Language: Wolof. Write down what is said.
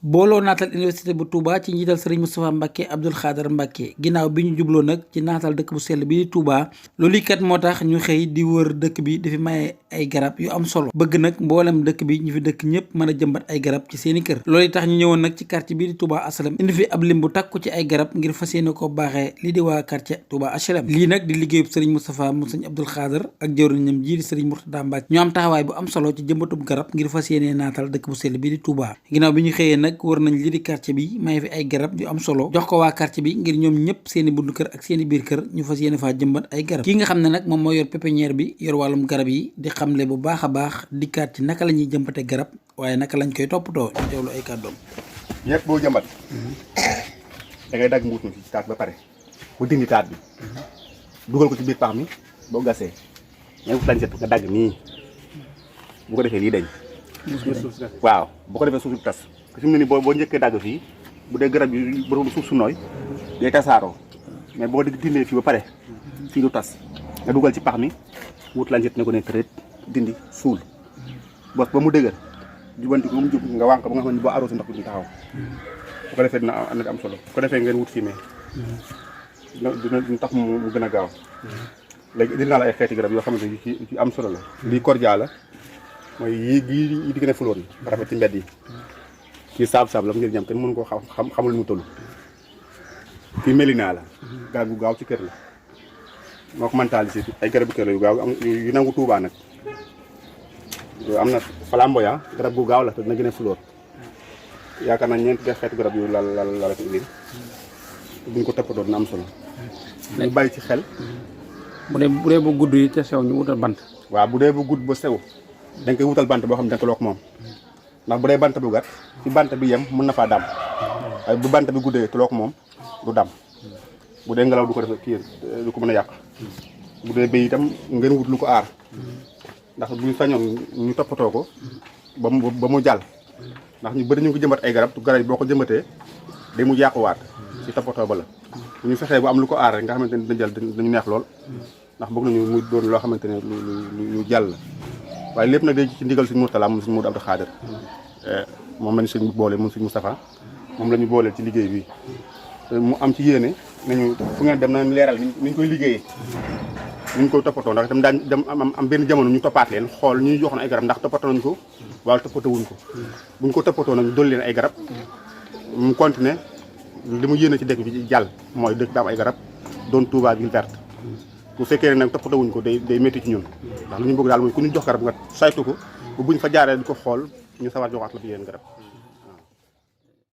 booloo naatal université bu Touba ci njiital sëriñ Moustapha Mbacke Abdoul Khadar Mbacke ginnaaw bi ñu jubloo nag ci naatal dëkk bu sell bi di Touba loolu kat moo tax ñu xëy di wër dëkk bi di fi maye ay garab yu am solo bëgg nag mboolem dëkk bi ñu fi dëkk ñëpp mën a jëmbat ay garab ci seeni kër loolu tax ñu ñëwoon nag ci quartier bi di Touba HLM indi fi ab lim bu takku ci ay garab ngir fas yéene ko baaxee lii di waa quartier Touba HLM lii nag di liggéeyub sëriñ Moustapha mu sëriñ Abdoul Khadar ak jëwriñam ji di sëriñ Mourtada Mbacke ñu am taxawaay bu am solo ci jëmbatub garab ngir fas yéene naatal dëkk bu sell bi di Touba ginnaaw bi ñu xëyee nag wër nañ lii di quartier bi may fi ay garab yu am solo jox ko waa quartier bi ngir ñoom ñëpp seeni buntu kër ak seeni biir kër ñu fas yéene faa jëmbat ay garab kii nga xam ne nag moom moo yor pépinière bi yor wàllum garab yi di xamle bu baax a baax dikkaat ci naka la ñuy jëmbate garab waaye naka lañ koy toppatoo ñu teewlu ay kàddoom. yëpp boo jëmbat da ngay dagg mbuut mi ci taat ba pare bu dindi taat bi dugal ko ci biir pax mi boo gasee nga wut lañset nga dagg nii bu ko defee lii dañ waaw bu ko defee suuf si tas fi mu ne nii boo njëkkee dagg fii bu dee garab yi borom suuf su nooy day tasaaroo mais boo dindee fii ba pare fii du tas nga dugal ci pax mi wut lañset ne ko ne tërét dindi suul bos ba mu dëgër jubanti ko ba mu jub nga wànq ba nga xam ne boo arrosé ndox bi du taxaw bu ko defee dina am solo bu ko defee ngeen wut fumier dina tax mu gën a gaaw léegi dinaa la ay xeeti garab yoo xamante ni ci am solo la lii cordia la mooy yi di gën a fuloon yi rafet ci mbedd yi kii saab-saab la njëriñam kenn mënu ko xamul mu toll kii melina la garab gu gaaw ci kër la moo ko mentalisé ay garabu kër la yu gaaw yu nangu Tuubaa nag am na flamboyant garab gu gaaw la te dina gën a fuloon yaakaar naa ñeenti xeetu garab yu la fi indi buñ ko toppatoo dina am solo ñu bàyyi ci xel bu dee bu gudd yi te sew ñu wutal bant. waaw bu dee bu gudd ba sew da nga koy wutal bant boo xam ne da nga ko look moom ndax bu dee bant bu gàtt ci bant bi yem mën na faa dam waaye bu bant bi guddee te look moom du dam bu dee ngelaw du ko def kii du ko mën a yàq bu dee béy itam ngeen wut lu ko aar ndax buñ sañoon ñu toppatoo ko ba mu jàll ndax ñu bëri ñu ngi ko jëmbat ay garab garab yi boo ko jëmbatee day mu yàquwaat ci toppatoo ba la bu ñu fexee bu am lu ko aar rek nga xamante ne dina jàll dañu neex lool ndax bëgg nañu muy doon loo xamante ne lu jàll la waaye lépp nag day ci ndigal suñu Mourtada moom suñu Modou Abdou Khadar moom lañu suñu boole moom suñu Moustapha moom la ñu booleel ci liggéey bi mu am ci yéene nañu fu ngeen dem nañ leeral ni ñu koy liggéeyee ni ñu koy toppatoo ndax itam daañ dem am benn jamono ñu toppaat leen xool ñu joxoon ay garab ndax toppatoo nañu ko waaye toppatoo wuñ ko buñ ko toppatoo nañu dolli leen ay garab mu continuer li mu yéene ci dëkk bi jàll mooy dëkk bi am ay garab doon Touba ville verte bu fekkee ne nag toppatoo wuñ ko day métti ci ñun ndax li ñu bëgg daal mooy ku ñu jox garab nga saytu ko bu buñ fa jaaree di ko xool ñu sawar joxaat la fi yéen garab